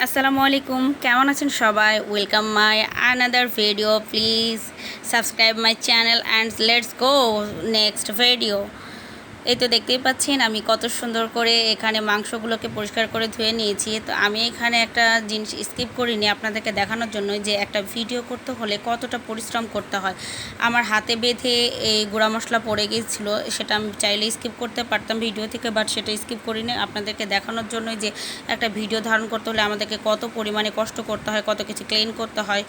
আসসালামু আলাইকুম, কেমন আছেন সবাই? Welcome my another video. Please subscribe my channel and let's go next video. এই তো দেখতেই পাচ্ছেন আমি কত সুন্দর করে এখানে মাংসগুলোকে পরিষ্কার করে ধুয়ে নিয়েছি। তো আমি এখানে একটা জিনিস স্কিপ করিনি আপনাদেরকে দেখানোর জন্য, যে একটা ভিডিও করতে হলে কতটা পরিশ্রম করতে হয়। আমার হাতে বেঁধে এই গুঁড়া মশলা পড়ে গিয়েছিল, সেটা আমি চাইলে স্কিপ করতে পারতাম ভিডিও থেকে, বাট সেটা স্কিপ করিনি আপনাদেরকে দেখানোর জন্য যে একটা ভিডিও ধারণ করতে হলে আমাদেরকে কত পরিমাণে কষ্ট করতে হয়, কত কিছু ক্লিন করতে হয়।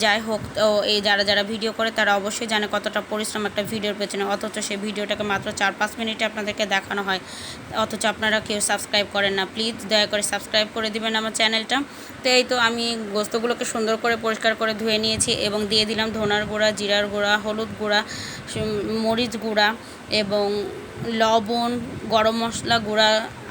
যাই হোক, তো এই যারা ভিডিও করে তারা অবশ্যই জানে কতটা পরিশ্রম একটা ভিডিওর পেছনে, অথচ সেই ভিডিওটাকে মাত্র 4-5 মিনিটে আপনাদেরকে দেখানো হয়, অথচ আপনারা কেউ সাবস্ক্রাইব করেন না। প্লিজ দয়া করে সাবস্ক্রাইব করে দিবেন আমার চ্যানেলটা। তো এই তো আমি গোস্তগুলোকে সুন্দর করে পরিষ্কার করে ধুয়ে নিয়েছি এবং দিয়ে দিলাম ধনার গুঁড়া, জিরার গুঁড়া, হলুদ গুঁড়া, মরিচ গুঁড়া এবং লবণ, গরম মশলা গুঁড়া,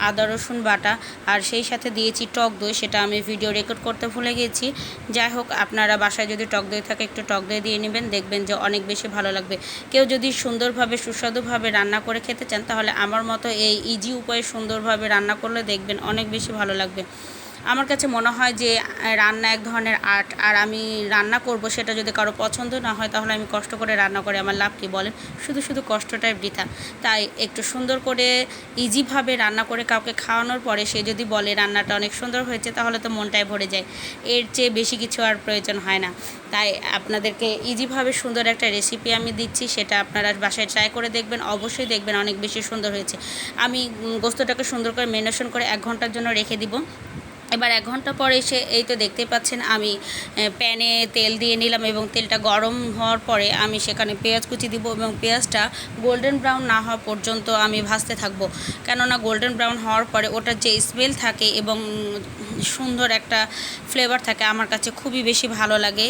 আদা রসুন বাটা, আর সেই সাথে দিয়েছি টক দই। সেটা আমি ভিডিও রেকর্ড করতে ভুলে গেছি। যাই হোক, আপনারা বাসায় যদি টক দই থাকে একটু টক দই দিয়ে নেবেন, দেখবেন যে অনেক বেশি ভালো লাগবে। কেউ যদি সুন্দরভাবে সুস্বাদুভাবে রান্না করে খেতে চান, তাহলে আমার মতো এই ইজি উপায়ে সুন্দরভাবে রান্না করলে দেখবেন অনেক বেশি ভালো লাগবে। আমার কাছে মনে হয় যে রান্না এক ধরনের আর্ট, আর আমি রান্না করব সেটা যদি কারো পছন্দ না হয়, তাহলে আমি কষ্ট করে রান্না করে আমার লাভ কী বলেন? শুধু কষ্টটাই বৃথা। তাই একটু সুন্দর করে ইজিভাবে রান্না করে কাউকে খাওয়ানোর পরে সে যদি বলে রান্নাটা অনেক সুন্দর হয়েছে, তাহলে তো মনটাই ভরে যায়। এর চেয়ে বেশি কিছু আর প্রয়োজন হয় না। তাই আপনাদেরকে ইজিভাবে সুন্দর একটা রেসিপি আমি দিচ্ছি, সেটা আপনারা বাসায় ট্রাই করে দেখবেন, অবশ্যই দেখবেন অনেক বেশি সুন্দর হয়েছে। আমি গোস্তটাকে সুন্দর করে ম্যারিনেশন করে 1 ঘন্টার জন্য রেখে দিব। এবার 1 ঘন্টা পরে এসে এই তো দেখতে পাচ্ছেন আমি প্যানে তেল দিয়ে নিলাম এবং তেলটা গরম হওয়ার পরে আমি সেখানে পেঁয়াজ কুচি দিব এবং পেঁয়াজটা গোল্ডেন ব্রাউন না হওয়া পর্যন্ত আমি ভাজতে থাকবো। কেননা গোল্ডেন ব্রাউন হওয়ার পরে ওটার যে স্মেল থাকে এবং সুন্দর একটা ফ্লেভার থাকে, আমার কাছে খুবই বেশি ভালো লাগে,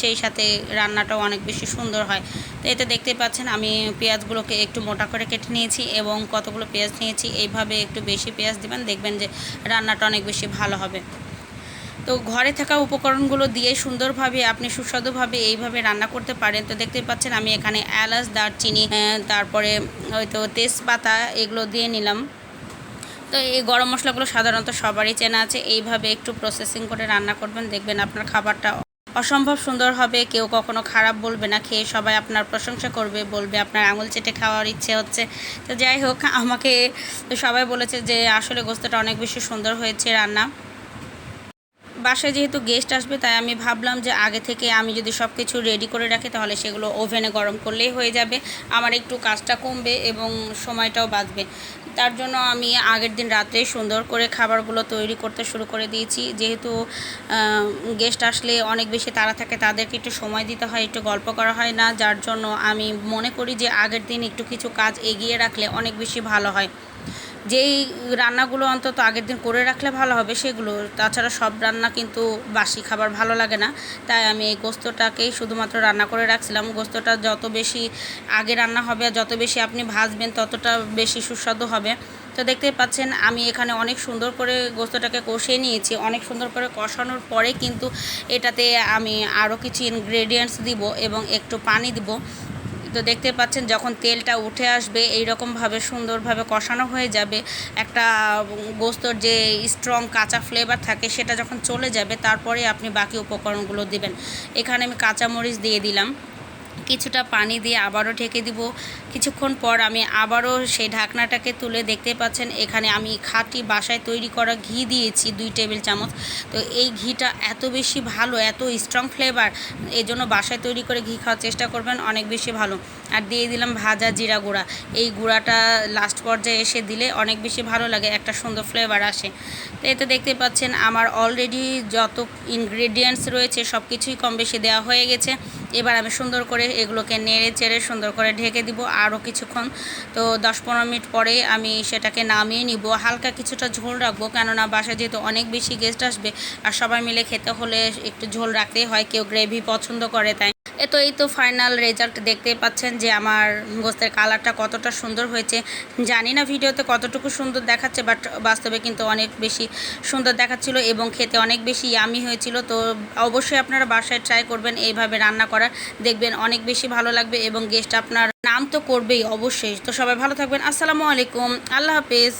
সেই সাথে রান্নাটাও অনেক বেশি সুন্দর হয়। তো এতে দেখতে পাচ্ছেন আমি পেঁয়াজগুলোকে একটু মোটা করে কেটে নিয়েছি এবং কতগুলো পেঁয়াজ নিয়েছি। এইভাবে একটু বেশি পেঁয়াজ দিবেন, দেখবেন যে রান্নাটা অনেক বেশি ভালো হবে। তো ঘরে থাকা উপকরণগুলো দিয়ে সুন্দরভাবে আপনি সুস্বাদুভাবে এইভাবে রান্না করতে পারেন। তো দেখতে পাচ্ছেন আমি এখানে এলাচ, দারচিনি, তারপরে হয়তো তেজপাতা এগুলো দিয়ে নিলাম। তো এই গরম মশলাগুলো সাধারণত সবারই চেনা আছে। এইভাবে একটু প্রসেসিং করে রান্না করবেন, দেখবেন আপনার খাবারটা অসম্ভব সুন্দর হবে। কেউ কখনো খারাপ বলবে না, খেয়ে সবাই আপনার প্রশংসা করবে, বলবে আপনার আঙুল চেটে খাওয়ার ইচ্ছে হচ্ছে। তো যাই হোক, আমাকে সবাই বলেছে যে আসলে গোস্তটা অনেক বেশি সুন্দর হয়েছে রান্না। বাসায় যেহেতু গেস্ট আসবে, তাই আমি ভাবলাম যে আগে থেকে আমি যদি সব কিছু রেডি করে রাখি, তাহলে সেগুলো ওভেনে গরম করলেই হয়ে যাবে, আমার একটু কাজটা কমবে এবং সময়টাও বাঁচবে। তার জন্য আমি আগের দিন রাত্রেই সুন্দর করে খাবারগুলো তৈরি করতে শুরু করে দিয়েছি। যেহেতু গেস্ট আসলে অনেক বেশি তাড়া থাকে, তাদেরকে একটু সময় দিতে হয়, একটু গল্প করা হয় না, যার জন্য আমি মনে করি যে আগের দিন একটু কিছু কাজ এগিয়ে রাখলে অনেক বেশি ভালো হয়। যেই রান্নাগুলো অন্তত আগের দিন করে রাখলে ভালো হবে সেগুলো, তাছাড়া সব রান্না কিন্তু বাসি খাবার ভালো লাগে না। তাই আমি এই গোস্তটাকেই শুধুমাত্র রান্না করে রাখছিলাম। গোস্তটা যত বেশি আগে রান্না হবে, যত বেশি আপনি ভাজবেন, ততটা বেশি সুস্বাদু হবে। তো দেখতেই পাচ্ছেন আমি এখানে অনেক সুন্দর করে গোস্তটাকে কষিয়ে নিয়েছি। অনেক সুন্দর করে কষানোর পরে কিন্তু এটাতে আমি আরও কিছু ইনগ্রেডিয়েন্টস দিব এবং একটু পানি দিব। তো দেখতে পাচ্ছেন যখন তেলটা উঠে আসবে, এই রকমভাবে সুন্দরভাবে কষানো হয়ে যাবে, একটা গোস্তর যে স্ট্রং কাঁচা ফ্লেভার থাকে সেটা যখন চলে যাবে, তারপরে আপনি বাকি উপকরণগুলো দিবেন। এখানে আমি কাঁচামরিচ দিয়ে দিলাম, কিছুটা পানি দিয়ে আবারও ঢেকে দিব। কিছুক্ষণ পর আমি আবারও সেই ঢাকনাটাকে তুলে দেখতে পাচ্ছেন এখানে আমি খাঁটি বাসায় তৈরি করা ঘি দিয়েছি 2 টেবিল চামচ। তো এই ঘিটা এত বেশি ভালো, এত স্ট্রং ফ্লেভার, এই জন্য বাসায় তৈরি করে ঘি খাওয়ার চেষ্টা করবেন, অনেক বেশি ভালো। আর দিয়ে দিলাম ভাজা জিরা গুঁড়া। এই গুঁড়াটা লাস্ট পর্যায়ে এসে দিলে অনেক বেশি ভালো লাগে, একটা সুন্দর ফ্লেভার আসে। তো এতে দেখতে পাচ্ছেন আমার অলরেডি যত ইনগ্রেডিয়েন্টস রয়েছে সব কিছুই কম বেশি দেওয়া হয়ে গেছে। এবার আমি সুন্দর করে এগুলোকে নেড়ে চেড়ে সুন্দর করে ঢেকে দিব আরও কিছুক্ষণ। তো 10-15 মিনিট পরে আমি সেটাকে নামিয়ে নিব। হালকা কিছুটা ঝোল রাখবো, কেননা বাসায় যেহেতু অনেক বেশি গেস্ট আসবে আর সবাই মিলে খেতে হলে একটু ঝোল রাখতেই হয়, কেউ গ্রেভি পছন্দ করে। তাই এই তো ফাইনাল রেজাল্ট দেখতে পাচ্ছেন যে আমার গোস্তের কালারটা কতটা সুন্দর হয়েছে। জানি না ভিডিওতে কতটুকু সুন্দর দেখাচ্ছে, বাট বাস্তবে কিন্তু অনেক বেশি সুন্দর দেখাচ্ছিল এবং খেতে অনেক বেশি ইয়ামি হয়েছিল। তো অবশ্যই আপনারা বাসায় ট্রাই করবেন এইভাবে রান্না করার, দেখবেন অনেক বেশি ভালো লাগবে এবং গেস্ট আপনার নাম তো করবেই অবশ্যই। তো সবাই ভালো থাকবেন। আসসালামু আলাইকুম, আল্লাহ হাফেজ।